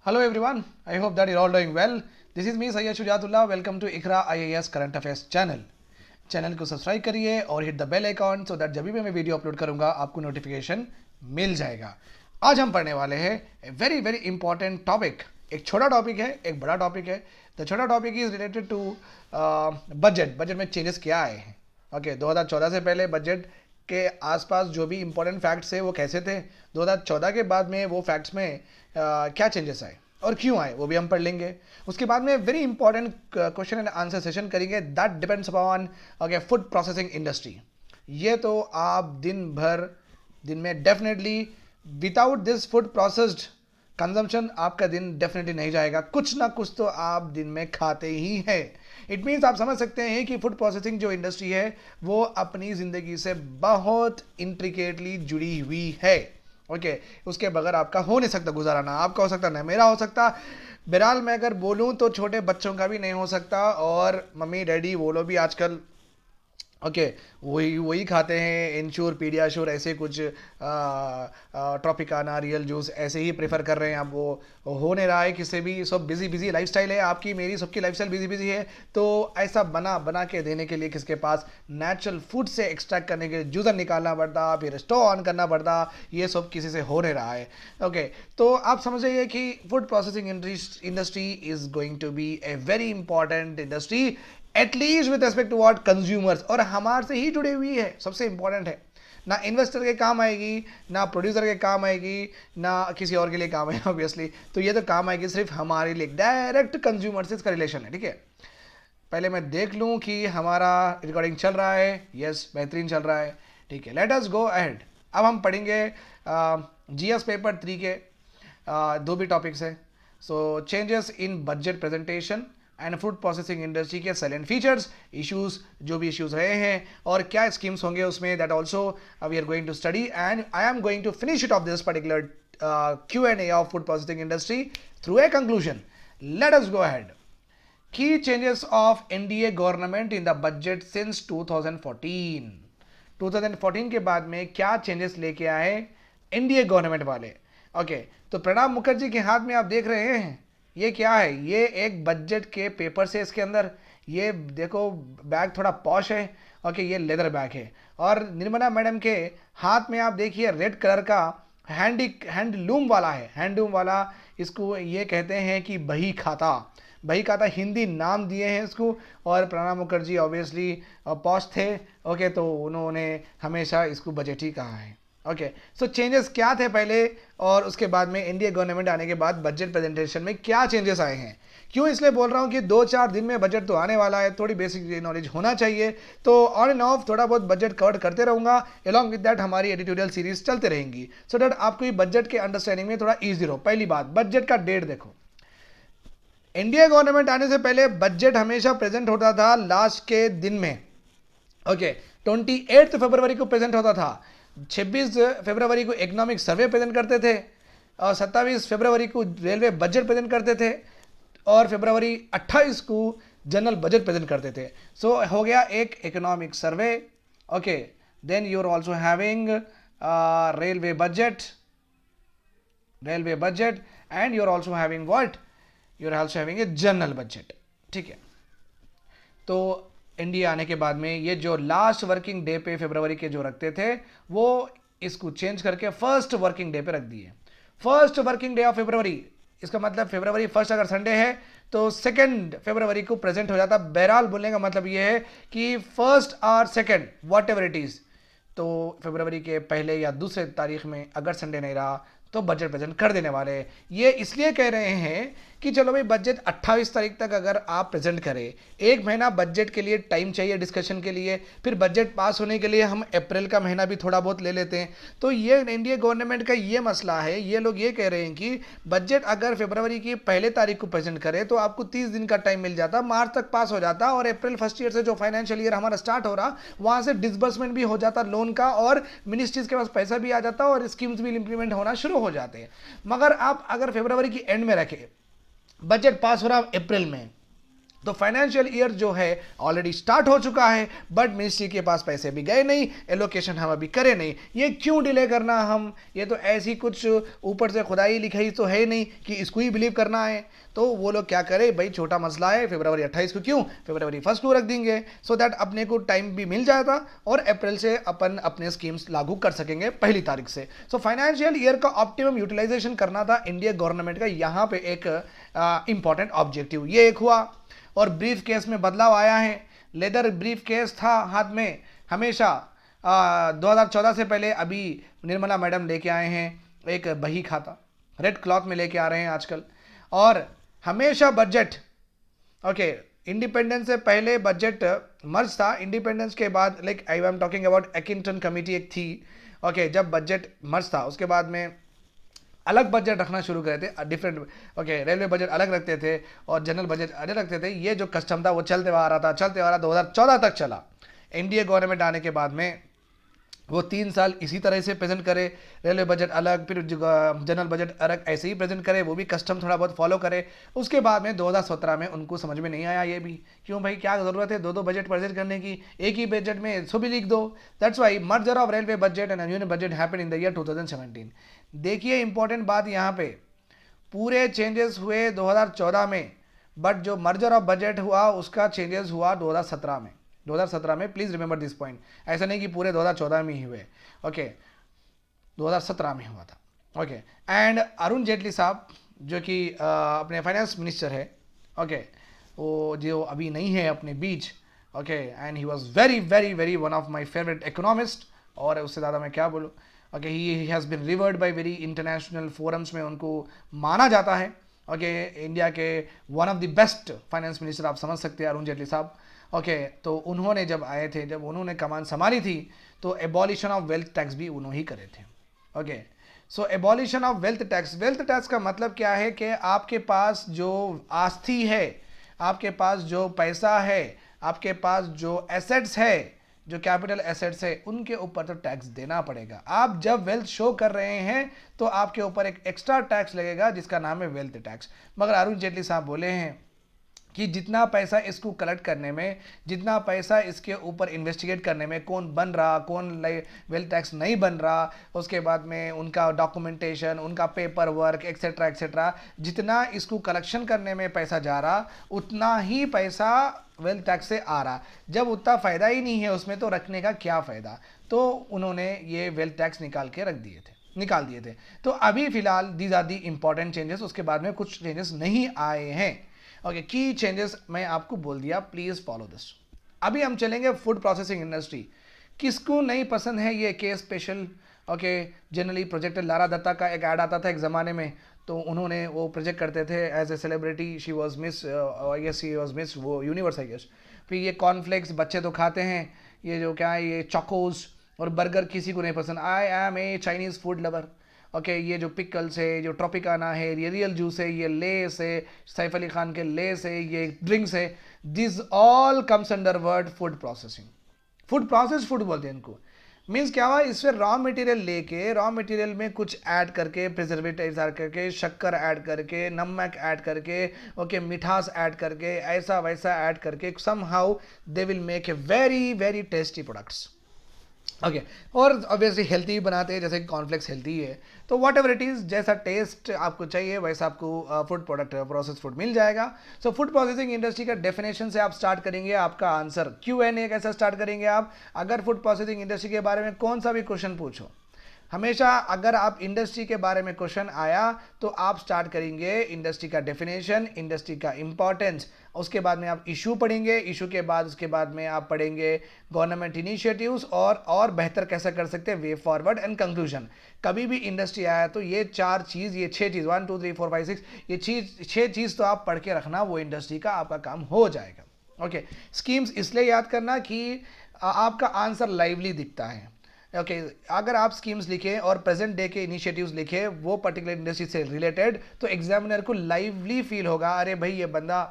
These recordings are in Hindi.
Hello everyone, I hope that you're all doing well. This is me Sayyid Shujatullah. Welcome to Iqra IAS Current Affairs channel. Channel को सब्सक्राइब करिए और hit the bell icon so that जब भी मैं वीडियो अपलोड करूंगा आपको नोटिफिकेशन मिल जाएगा। आज हम पढ़ने वाले हैं वेरी वेरी इंपॉर्टेंट टॉपिक। एक छोटा टॉपिक है, एक बड़ा टॉपिक है। द छोटा topic is related to budget. Budget में चेंजेस क्या आए हैं। ओके 2014 से पहले बजट के आसपास जो भी इंपॉर्टेंट फैक्ट्स है वो कैसे थे, 2014 के बाद में वो फैक्ट्स में क्या चेंजेस आए और क्यों आए वो भी हम पढ़ लेंगे। उसके बाद में very important question and answer session करेंगे that depends upon okay food processing industry. ये तो आप दिन में definitely without this food processed consumption आपका दिन डेफिनेटली नहीं जाएगा। कुछ ना कुछ तो आप दिन में खाते ही हैं। इट मीन्स आप समझ सकते हैं कि फूड प्रोसेसिंग जो इंडस्ट्री है वो अपनी ज़िंदगी से बहुत इंट्रिकेटली जुड़ी हुई है। ओके उसके बगैर आपका हो नहीं सकता गुजारा। ना आपका हो सकता ना मेरा हो सकता। बहरहाल मैं अगर बोलूँ तो छोटे बच्चों का भी नहीं हो सकता। और मम्मी डैडी वो लोग भी आजकल ओके वही वही खाते हैं। इंश्योर पीडियाश्योर ऐसे कुछ ट्रॉपिकाना रियल जूस ऐसे ही प्रेफर कर रहे हैं। अब वो हो नहीं रहा है किसी भी। सब बिजी बिजी लाइफस्टाइल है, आपकी मेरी सबकी लाइफस्टाइल बिजी बिजी है। तो ऐसा बना बना के देने के लिए किसके पास नेचुरल फूड से एक्सट्रैक्ट करने के लिए जूसर निकालना पड़ता, फिर स्टोव ऑन करना पड़ता। ये सब किसी से हो नहीं रहा है। ओके तो आप समझ जाइए कि food processing industry is going to be a very important industry at least with respect to what consumers, और हमारे से ही जुड़ी हुई है। सबसे इंपॉर्टेंट है ना इन्वेस्टर के काम आएगी, ना प्रोड्यूसर के काम आएगी, ना किसी और के लिए काम आएगी ऑब्वियसली। तो ये तो काम आएगी सिर्फ हमारे लिए, डायरेक्ट कंज्यूमर से इसका रिलेशन है। ठीक है पहले मैं देख लूँ कि हमारा रिकॉर्डिंग चल रहा है। यस बेहतरीन चल रहा है। ठीक है लेट अस गो अहेड। अब हम पढ़ेंगे जीएस पेपर 3 के दो भी टॉपिक्स है। So changes in budget presentation and food processing industry के सेलेंट फीचर्स, इश्यूज जो भी इश्यूज रहे हैं और क्या स्कीम्स होंगे उसमें, that also we are going to study and I am going to finish it of this particular Q&A of food processing industry through a conclusion. Let us go ahead. Key changes of NDA government in the budget since 2014। 2014 के बाद में क्या चेंजेस लेके आए एनडीए गवर्नमेंट वाले। ओके तो प्रणब मुखर्जी के हाथ में आप देख रहे हैं ये क्या है। ये एक बजट के पेपर से इसके अंदर ये देखो बैग थोड़ा पॉश है। ओके ये लेदर बैग है। और निर्मला मैडम के हाथ में आप देखिए रेड कलर का हैंडलूम वाला है। हैंडलूम वाला इसको ये कहते हैं कि बही खाता। बही खाता हिंदी नाम दिए हैं इसको। और प्रणब मुखर्जी ऑब्वियसली पॉश थे। ओके तो उन्होंने हमेशा इसको बजट ही कहा है। ओके सो चेंजेस क्या थे पहले और उसके बाद में एनडीए गवर्नमेंट आने के बाद बजट प्रेजेंटेशन में क्या चेंजेस आए हैं। क्यों इसलिए बोल रहा हूँ कि 2-4 दिन में बजट तो आने वाला है, थोड़ी बेसिक नॉलेज होना चाहिए। तो ऑन एंड ऑफ थोड़ा बहुत बजट कवर करते रहूँगा। अलॉन्ग विद दैट हमारी एडिटोरियल सीरीज चलते रहेंगी सो दैट आपको ये बजट के अंडरस्टैंडिंग में थोड़ा ईजी रहो। पहली बात बजट का डेट देखो। इंडिया गवर्नमेंट आने से पहले बजट हमेशा प्रेजेंट होता था लास्ट के दिन में। ओके 28 फरवरी को प्रेजेंट होता था। 26 फरवरी को इकोनॉमिक सर्वे प्रेजेंट करते थे और 27 फरवरी को रेलवे बजट प्रेजेंट करते थे और फरवरी 28 को जनरल बजट प्रेजेंट करते थे। सो हो गया एक economic survey. Okay then you are also having railway budget and you are also having what, you are also having a general budget. ठीक है तो इंडिया आने के बाद में ये जो लास्ट वर्किंग डे पे फरवरी के जो रखते थे वो इसको चेंज करके फर्स्ट वर्किंग डे पे रख दिए। First working day of February, इसका मतलब फरवरी फर्स्ट अगर संडे है तो 2 फरवरी को प्रेजेंट हो जाता। बहरहाल बोलने का मतलब ये है कि फर्स्ट और second what ever it is, तो फरवरी के पहले या दूसरे तारीख में अगर संडे नहीं रहा तो बजट प्रेजेंट कर देने वाले हैं। ये इसलिए कह रहे हैं कि चलो भाई बजट 28 तारीख तक अगर आप प्रेजेंट करें, एक महीना बजट के लिए टाइम चाहिए डिस्कशन के लिए, फिर बजट पास होने के लिए हम अप्रैल का महीना भी थोड़ा बहुत ले लेते हैं। तो ये इंडिया गवर्नमेंट का ये मसला है। ये लोग ये कह रहे हैं कि बजट अगर फरवरी की पहले तारीख को प्रेजेंट करें तो आपको 30 दिन का टाइम मिल जाता, मार्च तक पास हो जाता और अप्रैल फर्स्ट ईयर से जो फाइनेंशियल ईयर हमारा स्टार्ट हो रहा वहाँ से डिसबर्समेंट भी हो जाता लोन का और मिनिस्ट्रीज के पास पैसा भी आ जाता और स्कीम्स भी इंप्लीमेंट होना शुरू हो जाते हैं। मगर आप अगर फरवरी की एंड में रखें, बजट पास हो रहा अप्रैल में, तो फाइनेंशियल ईयर जो है ऑलरेडी स्टार्ट हो चुका है, बट मिनिस्ट्री के पास पैसे भी गए नहीं, एलोकेशन हम अभी करें नहीं। ये क्यों डिले करना हम, ये तो ऐसी कुछ ऊपर से खुदाई लिखाई तो है नहीं कि इसको ही बिलीव करना है। तो वो लोग क्या करें भाई, छोटा मसला है, फरवरी 28 को क्यों, फरवरी 1 को रख देंगे, सो दैट अपने को टाइम भी मिल जाता और अप्रैल से अपन अपने स्कीम्स लागू कर सकेंगे 1 तारीख से। सो फाइनेंशियल ईयर का ऑप्टिमम यूटिलाइजेशन करना था इंडिया गवर्नमेंट का, यहाँ पे एक इंपॉर्टेंट ऑब्जेक्टिव ये एक हुआ। और ब्रीफ केस में बदलाव आया है। लेदर ब्रीफ केस था हाथ में हमेशा 2014 से पहले, अभी निर्मला मैडम लेके आए हैं एक बही खाता, रेड क्लॉथ में लेके आ रहे हैं आजकल। और हमेशा बजट, ओके, इंडिपेंडेंस से पहले बजट मर्ज था, इंडिपेंडेंस के बाद like I am talking about Ekington committee एक थी, ओके, जब बजट मर्ज था उसके बाद में अलग बजट रखना शुरू करे थे, डिफरेंट, ओके, रेलवे बजट अलग रखते थे और जनरल बजट अलग रखते थे। ये जो कस्टम था वो चलते आ रहा था, चलते आ रहा, 2014 तक चला। एनडीए गवर्नमेंट आने के बाद में वो 3 साल इसी तरह से प्रेजेंट करे, रेलवे बजट अलग, फिर जनरल बजट अलग, ऐसे ही प्रेजेंट करे, वो भी कस्टम थोड़ा बहुत फॉलो करे। उसके बाद में 2017 में उनको समझ में नहीं आया ये भी, क्यों भाई क्या ज़रूरत है दो दो बजट प्रेजेंट करने की, एक ही बजट में सो भी लिख दो। That's why merger of railway budget and union budget happen in the year 2017। देखिए इंपॉर्टेंट बात यहाँ पे, पूरे चेंजेस हुए 2014 में, बट जो मर्जर ऑफ बजट हुआ उसका चेंजेस हुआ 2017 में। 2017 में, प्लीज़ रिमेंबर दिस पॉइंट, ऐसा नहीं कि पूरे 2014 में ही हुए, ओके, 2017 में हुआ था, ओके। एंड अरुण जेटली साहब जो कि अपने फाइनेंस मिनिस्टर है, ओके, वो जो अभी नहीं है अपने बीच, okay, and he was very very very one of my favourite economist, और उससे ज़्यादा मैं क्या बोलूँ, okay, he has been revered by very international forums में, उनको माना जाता है, ओके, इंडिया के one of the best finance minister आप समझ सकते हैं अरुण जेटली साहब, ओके। तो उन्होंने जब आए थे, जब उन्होंने कमान संभाली थी, तो एबॉलिशन ऑफ वेल्थ टैक्स भी उन्होंने ही करे थे, okay. So abolition of wealth tax का मतलब क्या है कि आपके पास जो आस्ती है, आपके पास जो पैसा है, आपके पास जो एसेट्स है, जो कैपिटल एसेट्स है, उनके ऊपर तो टैक्स देना पड़ेगा। आप जब वेल्थ शो कर रहे हैं तो आपके ऊपर एक एक्स्ट्रा टैक्स लगेगा जिसका नाम है वेल्थ टैक्स। मगर अरुण जेटली साहब बोले हैं कि जितना पैसा इसको कलेक्ट करने में, जितना पैसा इसके ऊपर इन्वेस्टिगेट करने में, कौन बन रहा, कौन वेल्थ टैक्स नहीं बन रहा, उसके बाद में उनका डॉक्यूमेंटेशन, उनका पेपर वर्क एक्सेट्रा एक्सेट्रा, जितना इसको कलेक्शन करने में पैसा जा रहा, उतना ही पैसा वेल्थ टैक्स से आ रहा। जब उतना फ़ायदा ही नहीं है उसमें, तो रखने का क्या फ़ायदा। तो उन्होंने ये वेल्थ टैक्स निकाल दिए थे। तो अभी फ़िलहाल these are the important changes, उसके बाद में कुछ चेंजेस नहीं आए हैं, ओके। की चेंजेस मैं आपको बोल दिया, प्लीज़ फॉलो दिस। अभी हम चलेंगे फूड प्रोसेसिंग इंडस्ट्री। किसको नहीं पसंद है ये के special, okay. Generally projector Lara Dutta का एक ऐड आता था एक ज़माने में, तो उन्होंने वो प्रोजेक्ट करते थे as a celebrity, she was miss, I guess she was miss वो यूनिवर्स, आई गेस। फिर ये कॉर्नफ्लेक्स बच्चे तो खाते हैं, ये जो क्या है ये चॉकोज और बर्गर किसी को नहीं पसंद। I am a Chinese food lover, okay. ये जो पिकल्स है, जो ट्रॉपिकाना है, ये रियल जूस है, ये लेस है, सैफ अली खान के लेस है, ये ड्रिंक्स है, this all comes under word food processing. Food process food बोलते हैं इनको। मीन्स क्या हुआ, इसमें रॉ मटेरियल लेके, रॉ मटेरियल में कुछ ऐड करके, प्रिजर्वेटिव्स ऐड करके, शक्कर ऐड करके, नमक ऐड करके, ओके, मिठास ऐड करके, ऐसा वैसा ऐड करके, somehow they will make a very very tasty products, okay. और ऑब्वियसली हेल्थी बनाते हैं, जैसे कॉर्नफ्लेक्स हेल्थी है, तो वॉट एवर इट इज़, जैसा टेस्ट आपको चाहिए वैसा आपको फूड प्रोडक्ट प्रोसेस फूड मिल जाएगा। सो फूड प्रोसेसिंग इंडस्ट्री का डेफिनेशन से आप स्टार्ट करेंगे, आपका आंसर Q&A कैसा स्टार्ट करेंगे आप। अगर फूड प्रोसेसिंग इंडस्ट्री के बारे में कौन सा भी क्वेश्चन पूछो, हमेशा अगर आप इंडस्ट्री के बारे में क्वेश्चन आया तो आप स्टार्ट करेंगे इंडस्ट्री का डेफिनेशन, इंडस्ट्री का इंपॉर्टेंस, उसके बाद में आप इशू पढ़ेंगे, इशू के बाद उसके बाद में आप पढ़ेंगे गवर्नमेंट इनिशिएटिव्स और बेहतर कैसे कर सकते हैं, वे फॉरवर्ड एंड कंक्लूजन। कभी भी इंडस्ट्री आया तो ये 4 चीज़, ये 6 चीज़, 1 2 3 4 5 6, ये 6 चीज़ तो आप पढ़ के रखना, वो इंडस्ट्री का आपका काम हो जाएगा, ओके। स्कीम्स इसलिए याद करना कि आपका आंसर लाइवली दिखता है, ओके। अगर आप स्कीम्स लिखें और प्रेजेंट डे के इनिशिएटिव्स लिखें वो पर्टिकुलर इंडस्ट्री से रिलेटेड, तो एग्जामिनर को लाइवली फील होगा, अरे भाई ये बंदा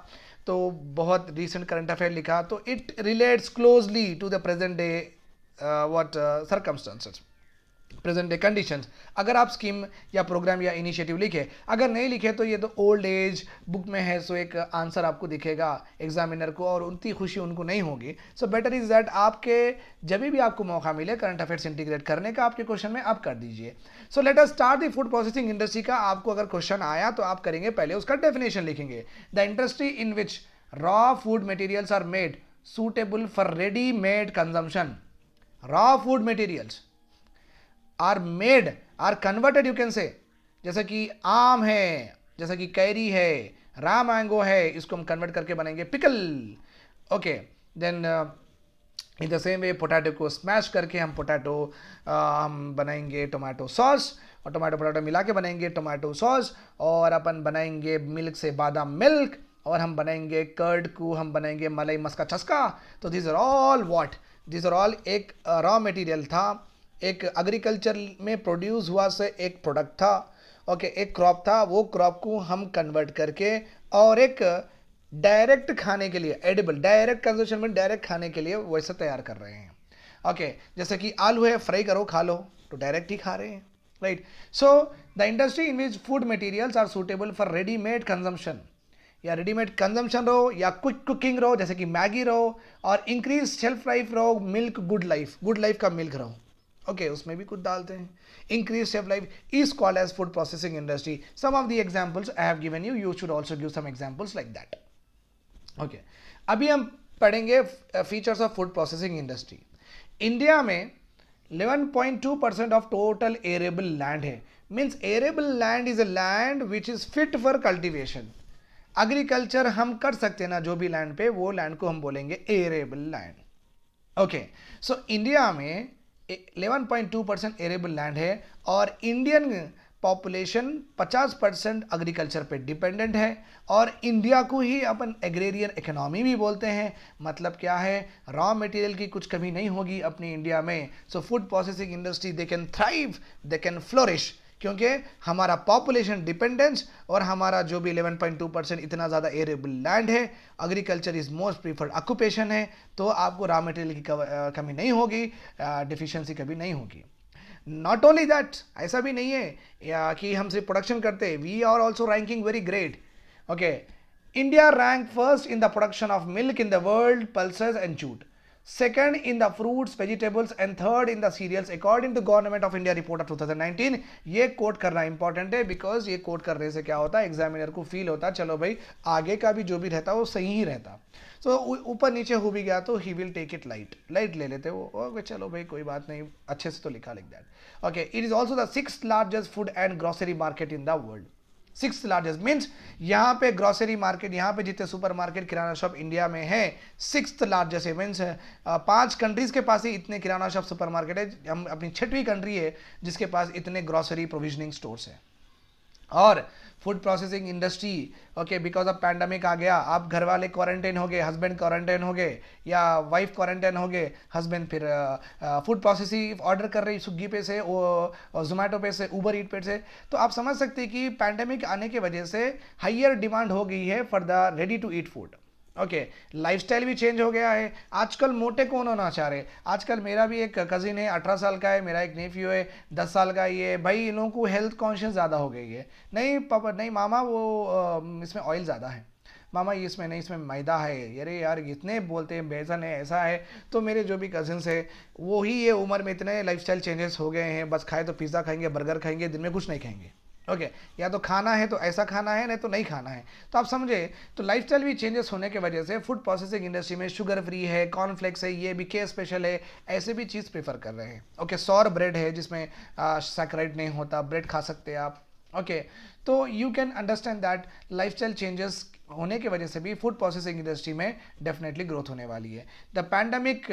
तो बहुत रीसेंट करंट अफेयर लिखा, तो it relates closely to the present day what circumstances, present day conditions. अगर आप स्कीम या प्रोग्राम या इनिशिएटिव लिखे, अगर नहीं लिखे तो ये तो ओल्ड एज बुक में है, सो एक आंसर आपको दिखेगा एग्जामिनर को और उनकी खुशी उनको नहीं होगी। सो बेटर इज दैट आपके जब भी आपको मौका मिले करंट अफेयर्स इंटीग्रेट करने का आपके क्वेश्चन में, आप कर दीजिए। So let us start the food processing industry का। आपको अगर क्वेश्चन आया तो आप करेंगे पहले उसका डेफिनेशन लिखेंगे। The industry in which raw food materials are made suitable for ready made consumption. Raw food materials are made, are converted you can say, जैसा कि आम है, जैसा कि कैरी है, रा मैंगो है, इसको हम कन्वर्ट करके बनाएंगे pickle. Okay, then in the same way potato को स्मैश करके हम पोटैटो हम बनाएंगे टोमेटो सॉस, और टोमेटो पोटैटो मिला के बनाएंगे टोमेटो सॉस। और अपन बनाएंगे मिल्क से बादाम मिल्क, और हम बनाएंगे कर्ड को हम बनाएंगे मलाई मस्का चस्का। तो this are all what, this are all एक रॉ मटेरियल था, एक एग्रीकल्चर में प्रोड्यूस हुआ से एक प्रोडक्ट था। ओके, एक क्रॉप था, वो क्रॉप को हम कन्वर्ट करके और एक डायरेक्ट खाने के लिए, एडिबल डायरेक्ट कंजम्पशन में डायरेक्ट खाने के लिए वैसे तैयार कर रहे हैं। ओके, जैसे कि आलू है, फ्राई करो खा लो, तो डायरेक्ट ही खा रहे हैं, right. So the industry in which food materials are suitable for readymade consumption, या रेडीमेड कंजम्पशन रहो या क्विक कुकिंग रहो, जैसे कि मैगी रहो, और इंक्रीज शेल्फ लाइफ रहो, मिल्क गुड लाइफ का मिल्क रहो। ओके, उसमें भी कुछ डालते हैं। Increase shelf life is called as food processing industry. Some of the examples I have given you, you should also give some examples like that. Okay, अभी हम पढ़ेंगे features of food processing industry. India में 11.2% ऑफ टोटल एरेबल लैंड है। Means arable land is a land which is fit for cultivation. Agriculture हम कर सकते हैं ना, जो भी लैंड पे, वो लैंड को हम बोलेंगे arable land. Okay, so India में 11.2% एरेबल लैंड है, और इंडियन पॉपुलेशन 50% एग्रीकल्चर पे डिपेंडेंट है, और इंडिया को ही अपन एग्रेरियन इकोनॉमी भी बोलते हैं। मतलब क्या है, रॉ मटेरियल की कुछ कमी नहीं होगी अपनी इंडिया में। सो food processing industry they can thrive, they can flourish, क्योंकि हमारा पॉपुलेशन डिपेंडेंस और हमारा जो भी 11.2% इतना ज़्यादा एरेबल लैंड है, agriculture is most preferred occupation है, तो आपको रॉ मटेरियल की कमी नहीं होगी, डिफिशियंसी कभी नहीं होगी। नॉट ओनली दैट, ऐसा भी नहीं है या कि हम सिर्फ प्रोडक्शन करते, we are also ranking very great. Okay, India rank first in the production of milk in the world, pulses and jute, second in the fruits, vegetables and third in the cereals according to Government of India report of 2019। ये कोट करना इंपॉर्टेंट है, बिकॉज ये कोट करने से क्या होता है, एग्जामिनर को फील होता है चलो भाई आगे का भी जो भी रहता वो सही ही रहता। सो ऊपर नीचे हो भी गया तो he will take it light ले लेते वो, ओके चलो भाई कोई बात नहीं, अच्छे से तो लिखा like that. Okay, it is also the 6th largest food and grocery market in the world. 6th largest means यहाँ पे ग्रोसरी मार्केट, यहाँ पे जितने सुपर मार्केट किराना शॉप इंडिया में है 6th लार्जेस्ट है। मीन्स 5 कंट्रीज के पास ही इतने किराना शॉप सुपर मार्केट है, हम अपनी 6वीं कंट्री है जिसके पास इतने ग्रोसरी प्रोविजनिंग स्टोर्स है। और food processing industry, okay, because of pandemic आ गया, आप घर वाले क्वारंटाइन हो गए, हस्बैंड क्वारंटाइन हो गए या वाइफ क्वारंटाइन हो गए, हस्बैंड फिर फूड प्रोसेसिंग ऑर्डर कर रही स्विगी पे से, जोमेटो पे से, उबर ईट पे से। तो आप समझ सकते हैं कि पैंडमिक आने की वजह से हाइयर डिमांड हो गई है for the ready to eat food. Okay, lifestyle भी चेंज हो गया है, आजकल मोटे कौन होना चाह रहे। आजकल मेरा भी एक कजिन है 18 साल का है, मेरा एक नेफ्यू है 10 साल का, ये भाई इन लोगों को हेल्थ कॉन्शियस ज़्यादा हो गई है। नहीं पापा, नहीं मामा, वो इसमें ऑयल ज़्यादा है, मामा ये इसमें नहीं, इसमें मैदा है, अरे यार इतने बोलते हैं बेसन है, ऐसा है। तो मेरे जो भी कजिन्स है वो ही ये उम्र में इतने लाइफस्टाइल चेंजेस हो गए हैं, बस खाए तो पिज़्ज़ा खाएंगे, बर्गर खाएंगे, दिन में कुछ नहीं खाएंगे। ओके, या तो खाना है तो ऐसा खाना है, नहीं तो नहीं खाना है। तो आप समझे, तो लाइफस्टाइल भी चेंजेस होने की वजह से फूड प्रोसेसिंग इंडस्ट्री में शुगर फ्री है, कॉर्नफ्लेक्स है, ये भी के स्पेशल है, ऐसे भी चीज़ प्रेफर कर रहे हैं। ओके, सौर ब्रेड है जिसमें सैकराइड नहीं होता, ब्रेड खा सकते हैं आप। ओके, तो you can understand that lifestyle changes होने की वजह से भी फूड प्रोसेसिंग इंडस्ट्री में डेफिनेटली ग्रोथ होने वाली है। द पैंडमिक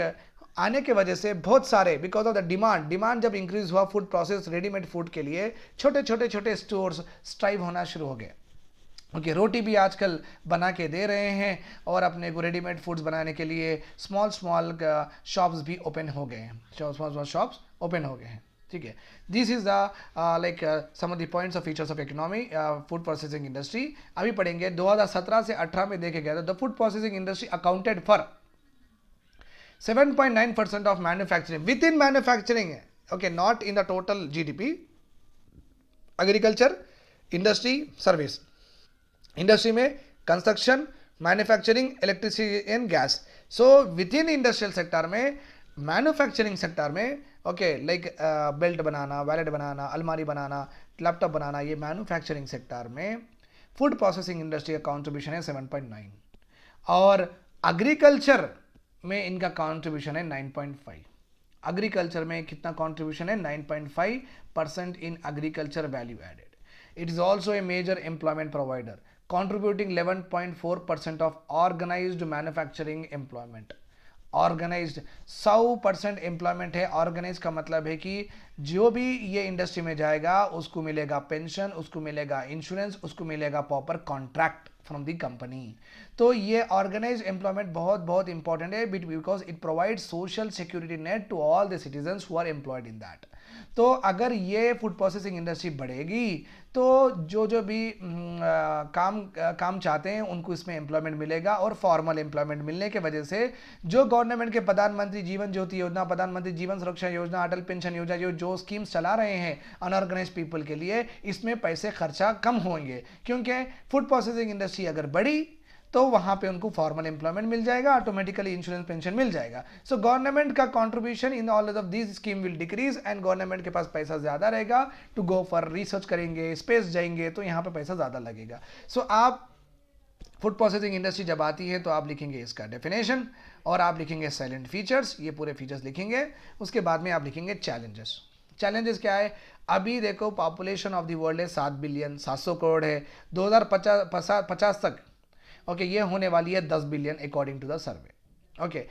आने के वजह से बहुत सारे, बिकॉज ऑफ द डिमांड जब इंक्रीज हुआ फूड प्रोसेस रेडीमेड फूड के लिए, छोटे स्टोर्स स्ट्राइव होना शुरू हो गए। ओके, रोटी भी आजकल बना के दे रहे हैं, और अपने को रेडीमेड फूड्स बनाने के लिए स्मॉल शॉप्स भी ओपन हो गए हैं, स्मॉल शॉप्स ओपन हो गए हैं। ठीक है, this is the like some of the points of features of economy food processing industry. अभी पढ़ेंगे 2017 से 18 में देखे गए the food processing industry accounted for 7.9% of manufacturing. Within manufacturing okay, not in the total GDP. Agriculture, industry, service. Industry में construction, manufacturing, electricity and gas. So within industrial sector में, मैन्युफैक्चरिंग सेक्टर में, ओके, लाइक बेल्ट बनाना, वैलेट बनाना, अलमारी बनाना, लैपटॉप बनाना, ये मैन्युफैक्चरिंग सेक्टर में फूड प्रोसेसिंग इंडस्ट्री का कॉन्ट्रीब्यूशन है 7.9, और एग्रीकल्चर में इनका कॉन्ट्रीब्यूशन है 9.5. एग्रीकल्चर में कितना कॉन्ट्रीब्यूशन है? 9.5% in agriculture value added. It is also a major employment provider, contributing 11.4% of organized manufacturing employment. Organised 100% employment है. ऑर्गेनाइज का मतलब है कि जो भी ये इंडस्ट्री में जाएगा उसको मिलेगा पेंशन, उसको मिलेगा इंश्योरेंस, उसको मिलेगा proper contract from the company. तो ये ऑर्गेनाइज एम्प्लॉयमेंट बहुत बहुत इंपॉर्टेंट है, because it provide social security net to all the citizens who are employed in that. तो अगर ये फूड प्रोसेसिंग इंडस्ट्री बढ़ेगी तो जो भी काम चाहते हैं उनको इसमें एम्प्लॉयमेंट मिलेगा, और फॉर्मल एम्प्लॉयमेंट मिलने के वजह से जो गवर्नमेंट के प्रधानमंत्री जीवन ज्योति योजना, प्रधानमंत्री जीवन सुरक्षा योजना, अटल पेंशन योजना, जो स्कीम्स चला रहे हैं अनऑर्गेनाइज पीपल के लिए, इसमें पैसे खर्चा कम होंगे, क्योंकि फूड प्रोसेसिंग इंडस्ट्री अगर बढ़ी तो वहां पे उनको फॉर्मल एम्प्लॉयमेंट मिल जाएगा, ऑटोमेटिकली इंश्योरेंस पेंशन मिल जाएगा. सो गवर्नमेंट का contribution in all of this scheme will decrease, and government के पास पैसा ज्यादा रहेगा टू गो फॉर रिसर्च करेंगे, स्पेस जाएंगे, तो यहाँ पे पैसा ज्यादा लगेगा. सो आप फूड प्रोसेसिंग इंडस्ट्री जब आती है तो आप लिखेंगे इसका डेफिनेशन, और आप लिखेंगे साइलेंट फीचर्स, ये पूरे फीचर्स लिखेंगे. उसके बाद में आप लिखेंगे चैलेंजेस. चैलेंजेस क्या है? अभी देखो पॉपुलेशन ऑफ द वर्ल्ड है 7 बिलियन, 700 करोड़ है. 2050 तक ओके ये होने वाली है 10 billion according to the survey. Okay,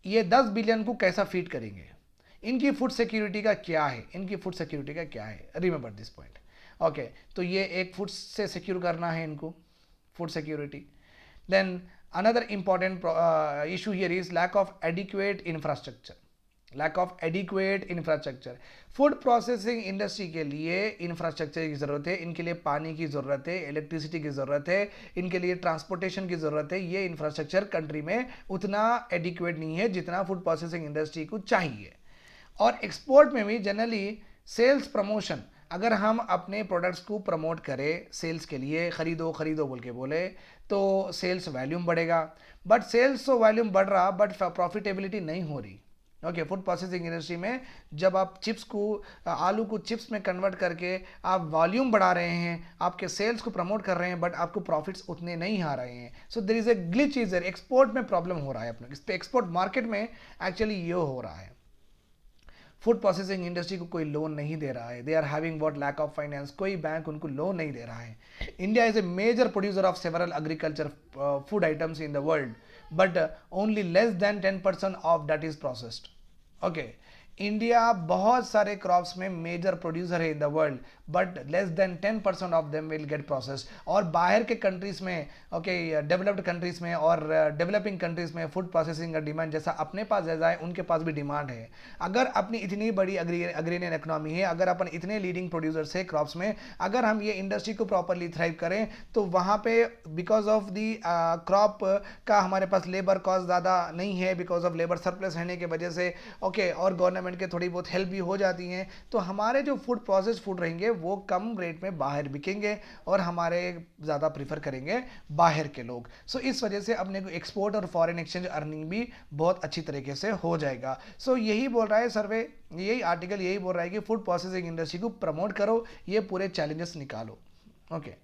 ये 10 बिलियन को कैसा फीड करेंगे? इनकी फूड सिक्योरिटी का क्या है? इनकी फूड सिक्योरिटी का क्या है? Remember this point. ओके, तो ये एक फूड से सिक्योर करना है इनको, food security. Then another important issue here is lack of adequate infrastructure. Lack of adequate infrastructure. Food processing industry के लिए इंफ्रास्ट्रक्चर की ज़रूरत है, इनके लिए पानी की ज़रूरत है, इलेक्ट्रिसिटी की ज़रूरत है, इनके लिए ट्रांसपोर्टेशन की ज़रूरत है. ये इंफ्रास्ट्रक्चर कंट्री में उतना एडिक्वेट नहीं है जितना फूड प्रोसेसिंग इंडस्ट्री को चाहिए. और एक्सपोर्ट में भी जनरली सेल्स प्रमोशन, अगर हम अपने प्रोडक्ट्स को प्रमोट करें सेल्स के लिए, खरीदो खरीदो बोल के बोले, तो सेल्स वॉल्यूम बढ़ेगा. बट सेल्स तो वॉल्यूम बढ़ रहा, बट प्रॉफिटेबिलिटी नहीं हो रही. ओके, फूड प्रोसेसिंग इंडस्ट्री में जब आप चिप्स को, आलू को चिप्स में कन्वर्ट करके आप वॉल्यूम बढ़ा रहे हैं, आपके सेल्स को प्रमोट कर रहे हैं, बट आपको प्रॉफिट्स उतने नहीं आ रहे हैं. So there is a glitch is there. Export में प्रॉब्लम हो रहा है अपने, इस पे एक्सपोर्ट मार्केट में एक्चुअली ये हो रहा है. फूड प्रोसेसिंग इंडस्ट्री को कोई लोन नहीं दे रहा है. They are having what lack of finance. कोई बैंक उनको लोन नहीं दे रहा है. India is a major producer of several agriculture food items in the world, but only less than 10% of that is processed. Okay, India बहुत सारे क्रॉप्स में मेजर प्रोड्यूसर है in the world, but less than 10% of them will get processed. और बाहर के कंट्रीज में, ओके, डेवलप्ड कंट्रीज में और डेवलपिंग कंट्रीज में फूड प्रोसेसिंग का डिमांड जैसा अपने पास जैसा है उनके पास भी डिमांड है. अगर अपनी इतनी बड़ी अग्रेरियन इकोनॉमी है, अगर अपन इतने लीडिंग प्रोड्यूसर्स है क्रॉप्स में, अगर हम ये इंडस्ट्री को प्रॉपरली थ्राइव करें तो वहाँ पे बिकॉज ऑफ दी क्रॉप का हमारे पास लेबर कॉस्ट ज़्यादा नहीं है, बिकॉज ऑफ लेबर सरप्लस रहने की वजह से, ओके, और गवर्नमेंट के थोड़ी बहुत हेल्प भी हो जाती हैं, तो हमारे जो फूड प्रोसेस फूड रहेंगे वो कम रेट में बाहर बिकेंगे और हमारे ज़्यादा प्रीफर करेंगे बाहर के लोग. सो इस वजह से अपने को एक्सपोर्ट और फॉरेन एक्सचेंज अर्निंग भी बहुत अच्छी तरीके से हो जाएगा. सो यही बोल रहा है सर्वे, यही आर्टिकल यही बोल रहा है कि फूड प्रोसेसिंग इंडस्ट्री को प्रमोट करो, ये पूरे चैलेंजेस निकालो. ओके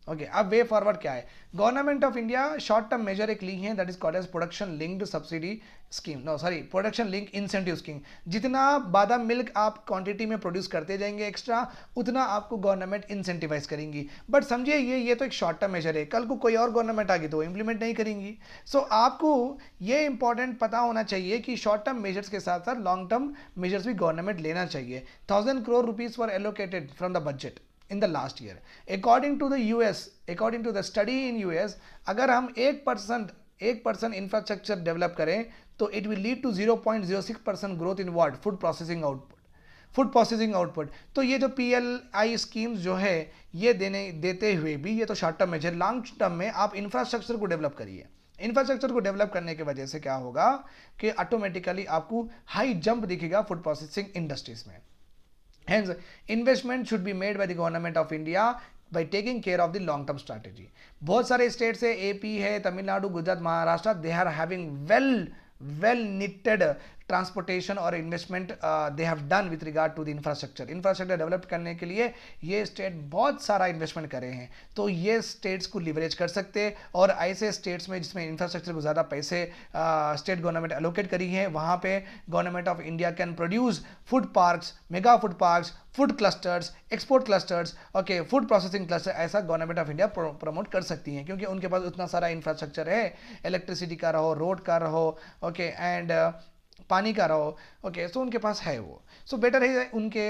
ओके, अब वे फॉरवर्ड क्या है? Government of India short term measure एक ली है, that is called as production linked subsidy scheme, no sorry, production link incentive scheme. जितना बादाम मिल्क आप क्वांटिटी में प्रोड्यूस करते जाएंगे एक्स्ट्रा, उतना आपको गवर्नमेंट इंसेंटिवाइज करेंगी. बट समझिए ये तो एक शॉर्ट टर्म मेजर है, कल को कोई और गवर्नमेंट आ गई तो इंप्लीमेंट नहीं करेंगी. सो आपको ये इंपॉर्टेंट पता होना चाहिए कि शॉर्ट टर्म मेजर्स के साथ साथ लॉन्ग टर्म मेजर्स भी गवर्नमेंट लेना चाहिए. 1000 crore rupees for allocated from the budget in the last year. According to the US, according to the study in US, अगर हम 1% इंफ्रास्ट्रक्चर डेवलप करें तो it will lead to 0.06% growth in what? Food processing output. Food processing output. तो ये जो PLI स्कीम्स जो है ये देते हुए भी ये तो short term measure, long term में आप इंफ्रास्ट्रक्चर को डेवलप करिए. इंफ्रास्ट्रक्चर को डेवलप करने की वजह से क्या होगा कि ऑटोमेटिकली आपको हाई जंप दिखेगा फूड प्रोसेसिंग इंडस्ट्रीज में. Hence, investment should be made by the government of India by taking care of the long term strategy. बहुत सारे स्टेट्स है, एपी है, Tamil Nadu, Gujarat, Maharashtra, they are having well knitted transportation और investment they have done with regard to the infrastructure develop करने के लिए ये स्टेट बहुत सारा इन्वेस्टमेंट कर रहे हैं. तो ये स्टेट्स को लिवरेज कर सकते हैं और ऐसे स्टेट्स में जिसमें इंफ्रास्ट्रक्चर को ज़्यादा पैसे स्टेट गवर्नमेंट एलोकेट करी है वहाँ पे government of India can produce food parks, mega food parks, food clusters, export clusters, okay, food processing cluster, ऐसा गवर्नमेंट ऑफ इंडिया प्रमोट कर सकती हैं क्योंकि उनके पास उतना सारा इंफ्रास्ट्रक्चर है, इलेक्ट्रिसिटी का रहो, रोड का रहो, ओके, एंड पानी का रहो, ओके, सो उनके पास है वो. सो बेटर है उनके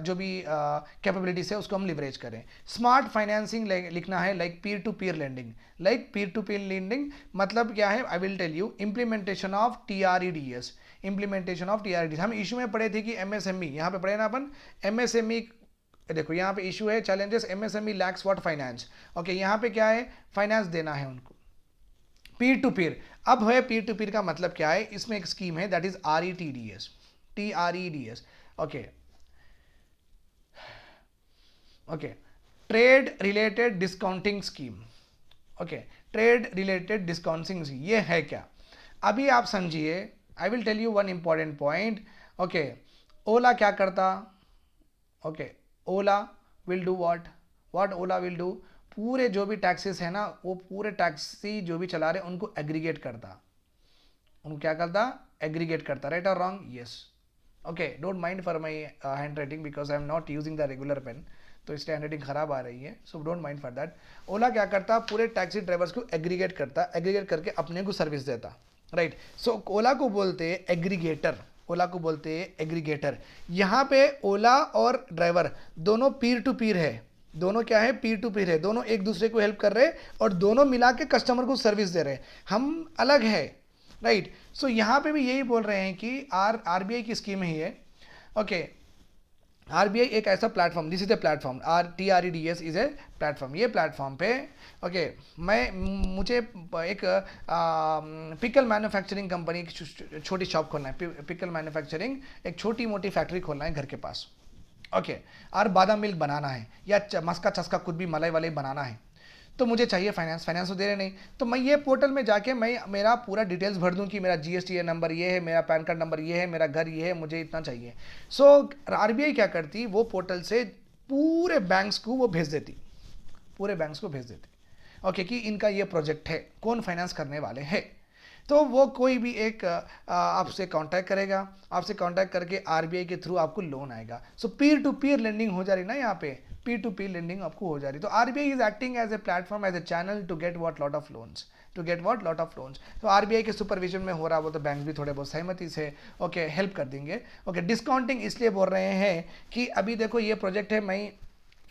जो भी कैपेबिलिटीज है उसको हम लिवरेज करें. स्मार्ट फाइनेंसिंग लिखना है like peer to peer lending. Like peer to peer lending मतलब क्या है, I will tell you. Implementation of TREDS, implementation of TREDS. हम इशू में पढ़े थे कि MSME, यहाँ पे पढ़े ना अपन, MSME देखो यहाँ पे इशू है challenges, MSME lakhs what finance. Okay, यहाँ पे क्या है, फाइनेंस देना है उनको पीर टू पीर. अब है पीर टू पीर का मतलब क्या है, इसमें एक स्कीम है that is TREDS. Okay, okay, trade related discounting scheme. Okay, trade related discounting, ये है क्या, अभी आप समझिए. I will tell you one important point. Okay, Ola क्या करता, okay, Ola will do what Ola will do, पूरे जो भी टैक्सेस है ना वो पूरे टैक्सी जो भी चला रहे उनको एग्रीगेट करता. उनको क्या करता, एग्रीगेट करता. राइट और wrong? Yes. Okay, don't mind for my hand writing because I am not using the regular pen, तो इसलिए हैंड राइटिंग खराब आ रही है. So don't mind for that. Ola क्या करता, पूरे टैक्सी ड्राइवर्स को एग्रीगेट करता, एग्रीगेट करके अपने को सर्विस देता. राइट. सो ओला को बोलते हैं एग्रीगेटर, ओला को बोलते हैं एग्रीगेटर. यहाँ पे ओला और ड्राइवर दोनों पीर टू पीर है, दोनों क्या है, पीर टू पीर है, दोनों एक दूसरे को हेल्प कर रहे हैं और दोनों मिला के कस्टमर को सर्विस दे रहे हैं. हम अलग है. राइट. सो यहाँ पे भी यही बोल रहे हैं कि RBI की स्कीम ही है. ओके, RBI एक ऐसा platform, this is a platform, TREDS is a platform. ये प्लेटफॉर्म पे ओके, मुझे एक पिकल मैन्युफैक्चरिंग कंपनी की छोटी शॉप खोलना है. पिकल मैन्युफैक्चरिंग एक छोटी मोटी फैक्ट्री खोलना है घर के पास. ओके, और बादाम मिल्क बनाना है या मस्का चस्का कुछ भी मलाई वाले बनाना है, तो मुझे चाहिए फाइनेंस तो दे रहे नहीं. तो मैं ये पोर्टल में जाके मैं मेरा पूरा डिटेल्स भर दूं कि मेरा GST नंबर ये है, मेरा पैन कार्ड नंबर ये है, मेरा घर ये है, मुझे इतना चाहिए. सो RBI क्या करती, वो पोर्टल से पूरे बैंक्स को वो भेज देती, पूरे बैंक्स को भेज देती. ओके, कि इनका ये प्रोजेक्ट है, कौन फाइनेंस करने वाले हैं. तो वो कोई भी एक आपसे कांटेक्ट करेगा, आपसे कांटेक्ट करके RBI के थ्रू आपको लोन आएगा. सो पीर टू पीर लेंडिंग हो जा रही ना, यहाँ पे पीर टू पीर लेंडिंग आपको हो जा रही. तो RBI is acting as a platform, as a channel to get what lot of loans, to get what lot of loans. तो RBI के सुपरविजन में हो रहा, वो तो बैंक भी थोड़े बहुत सहमति से ओके हेल्प कर देंगे. ओके, डिस्काउंटिंग इसलिए बोल रहे हैं कि अभी देखो ये प्रोजेक्ट है, मैं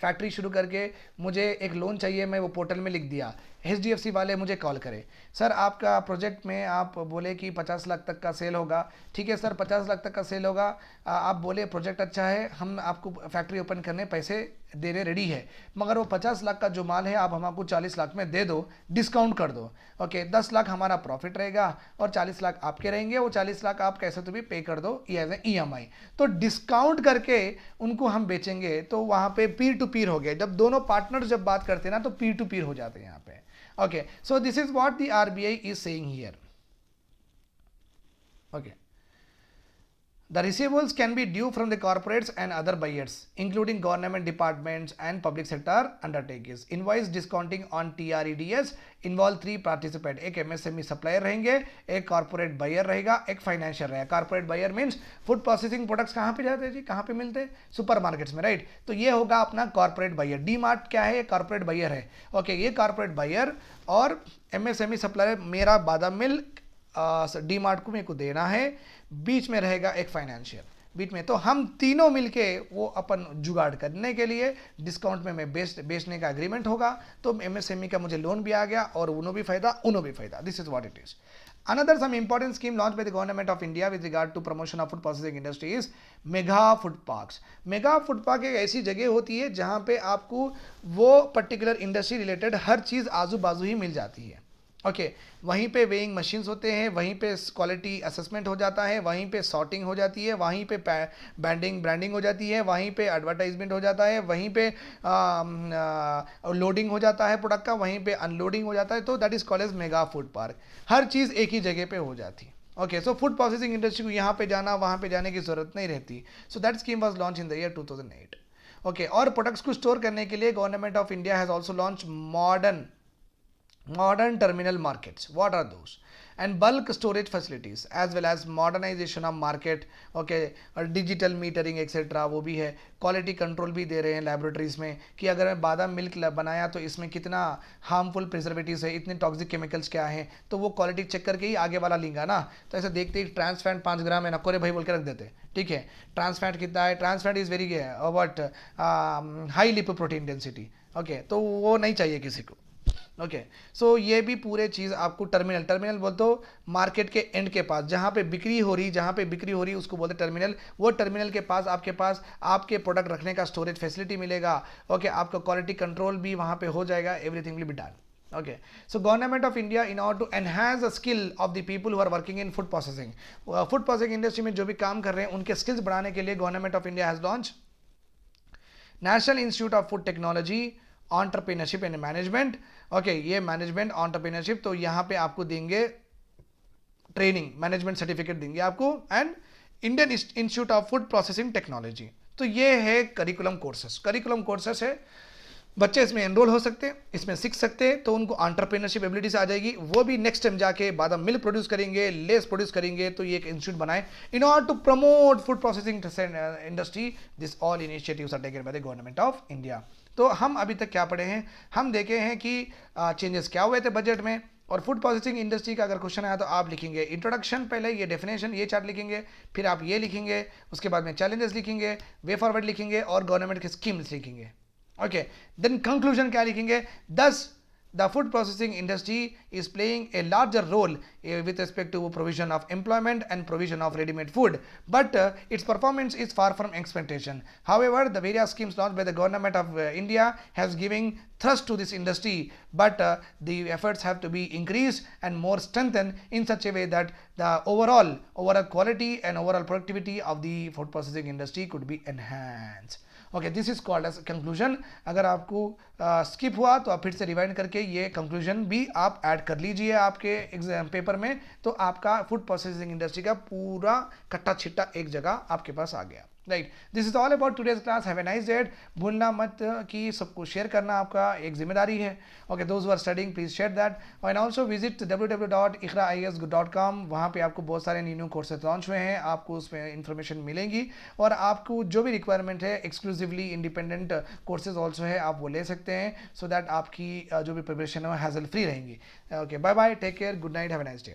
फैक्ट्री शुरू करके मुझे एक लोन चाहिए, मैं वो पोर्टल में लिख दिया, HDFC वाले मुझे कॉल करे, सर आपका प्रोजेक्ट में आप बोले कि 50 लाख तक का सेल होगा. ठीक है सर, 50 लाख तक का सेल होगा, आप बोले प्रोजेक्ट अच्छा है, हम आपको फैक्ट्री ओपन करने पैसे देने रेडी है, मगर वो 50 लाख का जो माल है आप हम आपको 40 लाख में दे दो, डिस्काउंट कर दो. ओके, 10 लाख हमारा प्रॉफिट रहेगा और 40 लाख आपके रहेंगे, वो 40 लाख आप कैसे तो भी पे कर दो एज ए EMI. तो डिस्काउंट करके उनको हम बेचेंगे. तो वहाँ पे पीर टू पीर हो गया. जब दोनों पार्टनर जब बात करते हैं ना तो पीर टू पीर हो जाते हैं यहाँ पे. Okay, so this is what the RBI is saying here. Okay, the receivables can be due from the corporates and other buyers, including government departments and public sector undertakings. Invoice discounting on TREDS involve 3 participants. एक MSME supplier रहेंगे, एक corporate buyer रहेगा, एक financial रहेगा. corporate buyer means food processing products कहाँ पे जाते हैं जी, कहाँ पे मिलते हैं, सुपर मार्केट्स में. राइट. तो ये होगा अपना corporate buyer. DMart क्या है, corporate buyer है. ओके, ये corporate buyer और MSME supplier, मेरा बादाम मिल्क DMart को मेरे को देना है, बीच में रहेगा एक फाइनेंशियल बीच में. तो हम तीनों मिलके वो अपन जुगाड़ करने के लिए डिस्काउंट में मैं बेचने का एग्रीमेंट होगा. तो MSME का मुझे लोन भी आ गया और उन्हों भी फायदा. This is what it is. Another some important scheme launched by the government of India with regard to promotion of food processing industry is mega food parks. Mega food park एक ऐसी जगह होती है जहाँ पे आपको वो पर्टिकुलर इंडस्ट्री रिलेटेड हर चीज़ आजू बाजू ही मिल जाती है. ओके वहीं पे वेइंग मशीन्स होते हैं, वहीं पे क्वालिटी असेसमेंट हो जाता है, वहीं पे सॉर्टिंग हो जाती है, वहीं पे ब्रांडिंग हो जाती है, वहीं पे एडवर्टाइजमेंट हो जाता है, वहीं पे लोडिंग हो जाता है प्रोडक्ट का, वहीं पे अनलोडिंग हो जाता है। तो that is called as mega food park. हर चीज़ एक ही जगह पे हो जाती है। Okay so food processing industry को यहाँ पे जाना वहाँ पे जाने की जरूरत नहीं रहती। So that scheme was launch in the year 2008। Okay और प्रोडक्ट्स को स्टोर करने के लिए government of India has also launch modern terminal markets. What are those? And bulk storage facilities as well as modernization of market. Okay और डिजिटल मीटरिंग एक्सेट्रा वो भी है। क्वालिटी कंट्रोल भी दे रहे हैं लैबोरेटरीज में कि अगर मैं बादाम मिल्क बनाया तो इसमें कितना हार्मफुल प्रिजर्वेटिव्स है, इतने टॉक्सिक केमिकल्स क्या हैं, तो वो क्वालिटी चेक करके ही आगे वाला लेगा ना। तो ऐसे देखते ही ट्रांस फैट 5 ग्राम है नकोरे भाई बोल के रख देते। ठीक है ट्रांस फैट कितना है, trans fat is very what high lipoprotein density. Okay तो वो नहीं चाहिए किसी को। ओके सो ये भी पूरे चीज़ आपको टर्मिनल बोलते हो मार्केट के एंड के पास जहाँ पे बिक्री हो रही उसको बोलते टर्मिनल। वो टर्मिनल के पास आपके प्रोडक्ट रखने का स्टोरेज फैसिलिटी मिलेगा। ओके आपका क्वालिटी कंट्रोल भी वहाँ पे हो जाएगा, everything will be done. Okay, so government of India in order to enhance the skill of the people who are working in food processing, food processing industry में जो भी काम कर रहे हैं उनके skills बढ़ाने के लिए government of India has launch national institute of food technology entrepreneurship and management. Okay ये मैनेजमेंट एंटरप्रेन्योरशिप तो यहाँ पे आपको देंगे ट्रेनिंग, मैनेजमेंट सर्टिफिकेट देंगे आपको, and Indian institute of food processing technology. तो ये है करिकुलम कोर्सेस है। बच्चे इसमें एनरोल हो सकते हैं, इसमें सीख सकते हैं, तो उनको एंटरप्रेन्योरशिप एबिलिटीज आ जाएगी। वो भी नेक्स्ट टाइम जाके बादाम मिल्क प्रोड्यूस करेंगे, लेस प्रोड्यूस करेंगे। तो ये एक इंस्टीट्यूट बनाए in order to promote food processing industry. This all initiatives are taken by the government of India. तो हम अभी तक क्या पढ़े हैं, हम देखे हैं कि चेंजेस क्या हुए थे बजट में। और फूड प्रोसेसिंग इंडस्ट्री का अगर क्वेश्चन आया तो आप लिखेंगे इंट्रोडक्शन, पहले ये डेफिनेशन ये चार्ट लिखेंगे, फिर आप ये लिखेंगे, उसके बाद में चैलेंजेस लिखेंगे, वे फॉरवर्ड लिखेंगे और गवर्नमेंट की स्कीम्स लिखेंगे। ओके देन कंक्लूजन क्या लिखेंगे, दस the food processing industry is playing a larger role with respect to provision of employment and provision of ready-made food, but its performance is far from expectation. However, the various schemes launched by the government of India has given thrust to this industry, but the efforts have to be increased and more strengthened in such a way that the overall quality and overall productivity of the food processing industry could be enhanced. Okay this is called as conclusion. अगर आपको स्किप हुआ तो आप फिर से रिवाइंड करके ये कंक्लूजन भी आप ऐड कर लीजिए आपके एग्जाम पेपर में, तो आपका फूड प्रोसेसिंग इंडस्ट्री का पूरा कट्टा छिट्टा एक जगह आपके पास आ गया। Right this is all about today's class. Have a nice day. भूलना मत कि सबको शेयर करना आपका एक जिम्मेदारी है। Okay those who are studying please share that and also visit www.iqraies.com। वहाँ पे आपको बहुत सारे न्यू कोर्सेज लॉन्च हुए हैं, आपको उसमें इंफॉर्मेशन मिलेंगी और आपको जो भी रिक्वायरमेंट है एक्सक्लूसिवली इंडिपेंडेंट कोर्सेज ऑल्सो है, आप वो ले सकते हैं सो दैट आपकी जो भी प्रिपरेशन है वो हैजल फ्री रहेंगी। Okay bye bye, take care, good night, have a nice day.